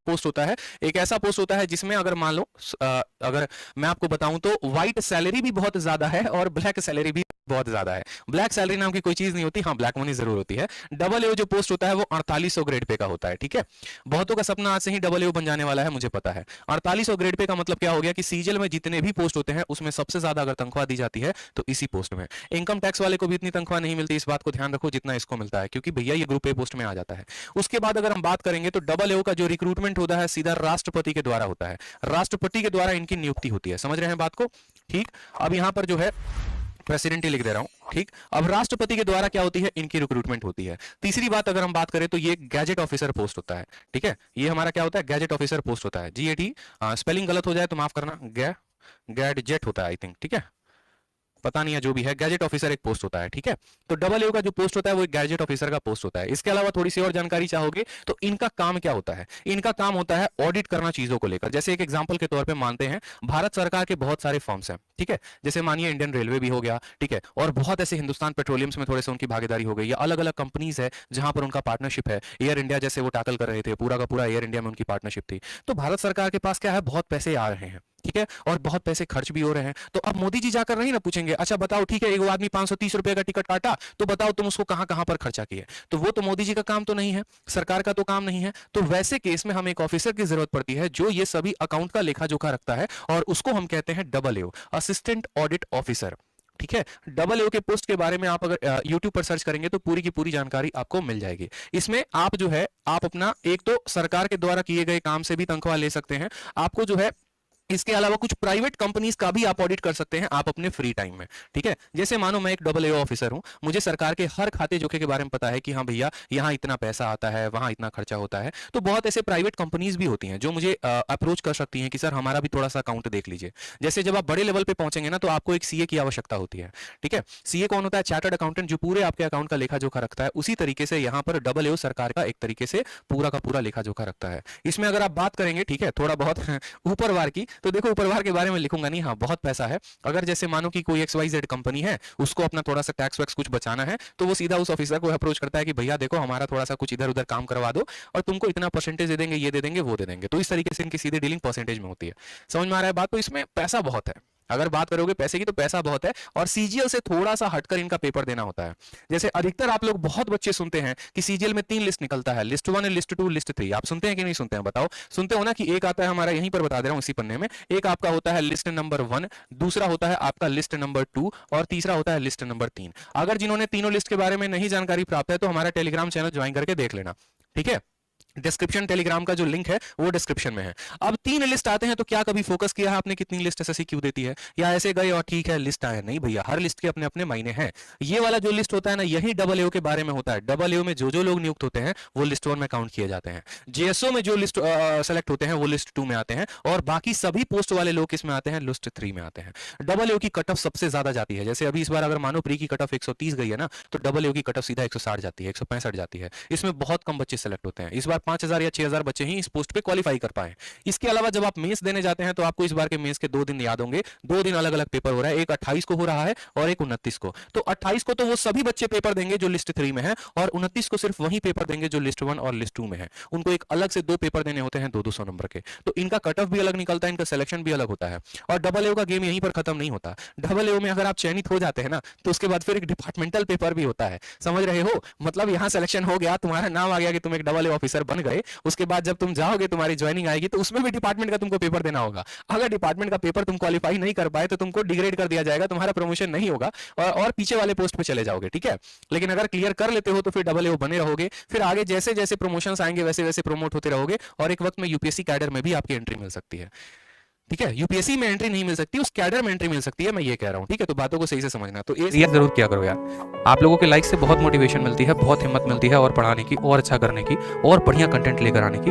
Post होता है, एक ऐसा पोस्ट होता है जिसमें अगर मान लो अगर मैं आपको बताऊं तो व्हाइट सैलरी भी बहुत ज्यादा है और ब्लैक सैलरी भी बहुत ज्यादा है। ब्लैक सैलरी नाम की कोई चीज नहीं होती, हाँ ब्लैक मनी जरूर होती है। डबल ए जो पोस्ट होता है वो 4800 ग्रेड पे का होता है, ठीक है। बहुतों का सपना आज से ही डबल ए बन जाने वाला है, मुझे पता है। 4800 ग्रेड पे का मतलब क्या हो गया कि सीजीएल में जितने भी पोस्ट होते हैं उसमें सबसे ज्यादा अगर तनख्वाह दी जाती है तो इसी पोस्ट में। इनकम टैक्स वाले को भी इतनी तनख्वाह नहीं मिलती, इस बात को ध्यान रखो, जितना इसको मिलता है, क्योंकि भैया ये ग्रुप ए पोस्ट में आ जाता है। उसके बाद अगर हम बात करेंगे तो डबल ए का जो रिक्रूटमेंट होता है सीधा राष्ट्रपति के द्वारा होता है, राष्ट्रपति के द्वारा इनकी नियुक्ति होती है। समझ रहे हैं बात को, ठीक। अब यहां पर जो है प्रेसिडेंट ही लिख दे रहा हूं, ठीक। अब राष्ट्रपति के द्वारा क्या होती है, इनकी रिक्रूटमेंट होती है। तीसरी बात अगर हम बात करें तो ये गैजेट ऑफिसर पोस्ट होता है, ठीक है। ये हमारा क्या होता है, गैजेट ऑफिसर पोस्ट होता है, GAT। स्पेलिंग गलत हो जाए तो माफ करना, गैजेट होता है आई थिंक, ठीक है, पता नहीं है, जो भी है, गैजेट ऑफिसर एक पोस्ट होता है, ठीक है। तो डबल ए का जो पोस्ट होता है वो एक गैजेट ऑफिसर का पोस्ट होता है। इसके अलावा थोड़ी सी और जानकारी चाहोगे तो इनका काम क्या होता है, इनका काम होता है ऑडिट करना चीजों को लेकर। जैसे एक एग्जांपल के तौर पे मानते हैं भारत सरकार के बहुत सारे फर्म्स हैं, ठीक है, जैसे मानिए इंडियन रेलवे भी हो गया, ठीक है, और बहुत ऐसे हिंदुस्तान पेट्रोलियम्स में थोड़े से उनकी भागीदारी हो गई, या अलग अलग कंपनीज है जहां पर उनका पार्टनरशिप है। एयर इंडिया जैसे वो टैकल कर रहे थे, पूरा का पूरा एयर इंडिया में उनकी पार्टनरशिप थी। तो भारत सरकार के पास क्या है, बहुत पैसे आ रहे हैं, ठीक है, और बहुत पैसे खर्च भी हो रहे हैं। तो अब मोदी जी जाकर नहीं ना पूछेंगे, अच्छा बताओ ठीक है, एक आदमी 530 रुपए का टिकट काटा, तो बताओ तुम उसको कहां कहां पर खर्चा किए। तो वो तो मोदी जी का काम तो नहीं है, सरकार का तो काम नहीं है। तो वैसे केस में हमें एक ऑफिसर की जरूरत पड़ती है जो ये सभी अकाउंट का लेखा जोखा रखता है, और उसको हम कहते हैं double A, assistant audit officer, ठीक है। डबल ए के पोस्ट के बारे में आप अगर YouTube पर सर्च करेंगे तो पूरी की पूरी जानकारी आपको मिल जाएगी। इसमें आप जो है, आप अपना एक तो सरकार के द्वारा किए गए काम से भी तनख्वाह ले सकते हैं, आपको जो है इसके अलावा कुछ प्राइवेट कंपनीज का भी आप ऑडिट कर सकते हैं आप अपने फ्री टाइम में, ठीक है। जैसे मानो मैं एक डबल ए ऑफिसर हूं, मुझे सरकार के हर खाते जोखे के बारे में पता है कि हाँ भैया यहाँ इतना पैसा आता है, वहां इतना खर्चा होता है। तो बहुत ऐसे प्राइवेट कंपनीज भी होती हैं जो मुझे अप्रोच कर सकती हैं कि सर हमारा भी थोड़ा सा अकाउंट देख लीजिए। जैसे जब आप बड़े लेवल पे पहुंचेंगे ना तो आपको एक सीए की आवश्यकता होती है, ठीक है। सीए कौन होता है, चार्टर्ड अकाउंटेंट, जो पूरे आपके अकाउंट का लेखा जोखा रखता है। उसी तरीके से यहाँ पर डबल ए सरकार का एक तरीके से पूरा का पूरा लेखा जोखा रखता है। इसमें अगर आप बात करेंगे, ठीक है, थोड़ा बहुत ऊपरवार की, तो देखो ऊपरवार के बारे में लिखूंगा नहीं, हाँ बहुत पैसा है। अगर जैसे मानो कि कोई XYZ कंपनी है, उसको अपना थोड़ा सा टैक्स वैक्स कुछ बचाना है, तो वो सीधा उस ऑफिसर को अप्रोच करता है कि भैया देखो हमारा थोड़ा सा कुछ इधर उधर काम करवा दो और तुमको इतना परसेंटेज दे देंगे, ये दे देंगे, वो दे देंगे। तो इस तरीके से इनकी सीधी डीलिंग परसेंटेज में होती है। समझ में आ रहा है बात। तो इसमें पैसा बहुत है, अगर बात करोगे पैसे की तो पैसा बहुत है, और सीजीएल से थोड़ा सा हटकर इनका पेपर देना होता है। जैसे अधिकतर आप लोग बहुत बच्चे सुनते हैं कि सीजीएल में 3 लिस्ट निकलता है, लिस्ट 1, लिस्ट 2, लिस्ट 3। आप सुनते हैं कि नहीं सुनते हैं, बताओ। सुनते हो ना कि एक आता है हमारा, यहीं पर बता दे रहा हूं इसी पन्ने में, एक आपका होता है लिस्ट नंबर 1, दूसरा होता है आपका लिस्ट नंबर 2, और तीसरा होता है लिस्ट नंबर 3। अगर जिन्होंने तीनों लिस्ट के बारे में नहीं जानकारी प्राप्त है तो हमारा टेलीग्राम चैनल ज्वाइन करके देख लेना, ठीक है। डिस्क्रिप्शन, टेलीग्राम का जो लिंक है वो डिस्क्रिप्शन में है। अब 3 लिस्ट आते हैं तो क्या कभी फोकस किया है आपने कितनी लिस्ट एसएससी क्यों देती है, या ऐसे गए और ठीक है लिस्ट आए? नहीं भैया, हर लिस्ट के अपने अपने मायने हैं। ये वाला जो लिस्ट होता है ना, यही डबल ए के बारे में होता है। डबल ए में जो लोग नियुक्त होते हैं वो लिस्ट 1 में काउंट किए जाते हैं। जेएसओ में जो लिस्ट सेलेक्ट होते हैं वो लिस्ट 2 में आते हैं, और बाकी सभी पोस्ट वाले लोग किसमें आते हैं, लिस्ट 3 में आते हैं। डबल ए की कट ऑफ सबसे ज्यादा जाती है। जैसे अभी इस बार अगर मानो प्री की कट ऑफ 130 गई है ना, तो डबल ए की कट ऑफ सीधा 160 जाती है, 165 जाती है। इसमें बहुत कम बच्चे सेलेक्ट होते हैं। इस बार 5000 या 6000 बच्चे ही इस पोस्ट पे क्वालिफाई कर पाए। इसके अलावा जब आप मेंस देने जाते हैं तो आपको इस बार के मेंस के 2 दिन याद होंगे। 2 दिन अलग अलग पेपर हो रहा है, एक 28 को हो रहा है और एक 29 को। तो 28 को तो वो सभी बच्चे पेपर देंगे जो लिस्ट 3 में है, और 29 को सिर्फ वही पेपर देंगे जो लिस्ट 1 और लिस्ट 2 में है। उनको एक अलग से 2 पेपर देने होते हैं 200 नंबर के। तो इनका कट ऑफ भी अलग निकलता है, इनका सिलेक्शन भी अलग होता है। और डबल ए का गेम यहीं पर खत्म नहीं होता। डबल ए में अगर आप चयनित हो जाते हैं ना, तो उसके बाद फिर एक डिपार्टमेंटल पेपर भी होता है। समझ रहे हो, मतलब यहां सिलेक्शन हो गया, तुम्हारा नाम आ गया कि तुम एक डबल ए ऑफिसर बन गए। उसके बाद जब तुम जाओगे, तुम्हारी ज्वाइनिंग आएगी, तो उसमें भी डिपार्टमेंट का तुमको पेपर देना होगा। अगर डिपार्टमेंट का पेपर तुम क्वालिफाई नहीं कर पाए तो तुमको डिग्रेड कर दिया जाएगा, तुम्हारा प्रमोशन नहीं होगा, और पीछे वाले पोस्ट पे चले जाओगे, ठीक है। लेकिन अगर क्लियर कर लेते हो तो फिर डबल ए बने रहोगे। फिर आगे जैसे जैसे प्रमोशंस आएंगे वैसे वैसे प्रमोट होते रहोगे, और एक वक्त में यूपीएससी कैडर में भी आपकी एंट्री मिल सकती है, ठीक है। यूपीएससी में एंट्री नहीं मिल सकती, उस कैडर में एंट्री मिल सकती है, मैं ये कह रहा हूं, ठीक है। तो बातों को सही से समझना। तो ये जरूर किया करो यार, आप लोगों के लाइक से बहुत मोटिवेशन मिलती है, बहुत हिम्मत मिलती है और पढ़ाने की, और अच्छा करने की, और बढ़िया कंटेंट लेकर आने की।